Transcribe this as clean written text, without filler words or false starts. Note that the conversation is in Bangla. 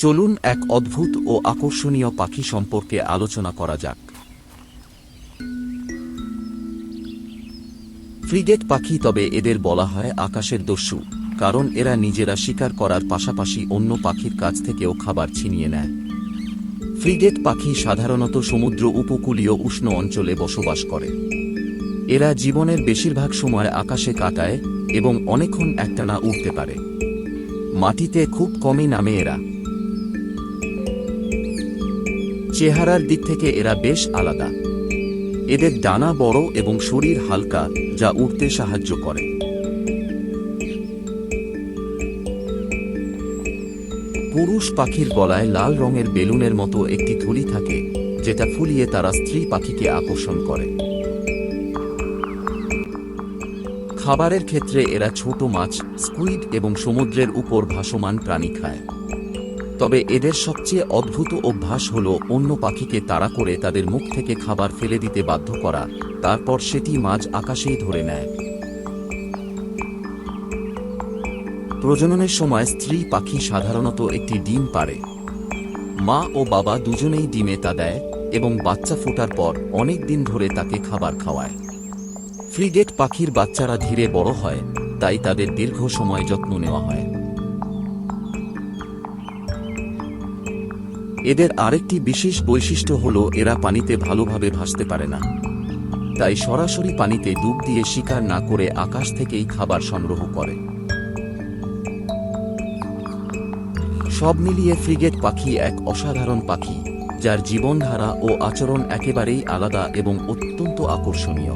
চলুন এক অদ্ভুত ও আকর্ষণীয় পাখি সম্পর্কে আলোচনা করা যাক। ফ্রিগেট পাখি, তবে এদের বলা হয় আকাশের দস্যু, কারণ এরা নিজেরা শিকার করার পাশাপাশি অন্য পাখির কাছ থেকেও খাবার ছিনিয়ে নেয়। ফ্রিগেট পাখি সাধারণত সমুদ্র উপকূলীয় উষ্ণ অঞ্চলে বসবাস করে। এরা জীবনের বেশিরভাগ সময় আকাশে কাটায় এবং অনেকক্ষণ একটানা উড়তে পারে। মাটিতে খুব কমই নামে এরা। চেহারার দিক থেকে এরা বেশ আলাদা। এদের ডানা বড় এবং শরীর হালকা, যা উড়তে সাহায্য করে। পুরুষ পাখির গলায় লাল রঙের বেলুনের মতো একটি থলি থাকে, যেটা ফুলিয়ে তারা স্ত্রী পাখিকে আকর্ষণ করে। খাবারের ক্ষেত্রে এরা ছোট মাছ, স্কুইড এবং সমুদ্রের উপর ভাসমান প্রাণী খায়। তবে এদের সবচেয়ে অদ্ভুত অভ্যাস হল অন্য পাখিকে তাড়া করে তাদের মুখ থেকে খাবার ফেলে দিতে বাধ্য করা, তারপর সেটি মাঝ আকাশেই ধরে নেয়। প্রজননের সময় স্ত্রী পাখি সাধারণত একটি ডিম পাড়ে। মা ও বাবা দুজনেই ডিমে তা দেয় এবং বাচ্চা ফোটার পর অনেক দিন ধরে তাকে খাবার খাওয়ায়। ফ্রিগেট পাখির বাচ্চারা ধীরে বড় হয়, তাই তাদের দীর্ঘ সময় যত্ন নেওয়া হয়। এদের আরেকটি বিশেষ বৈশিষ্ট্য হল এরা পানিতে ভালোভাবে ভাসতে পারে না, তাই সরাসরি পানিতে ডুব দিয়ে শিকার না করে আকাশ থেকেই খাবার সংগ্রহ করে। সব মিলিয়ে ফ্রিগেট পাখি এক অসাধারণ পাখি, যার জীবনধারা ও আচরণ একেবারেই আলাদা এবং অত্যন্ত আকর্ষণীয়।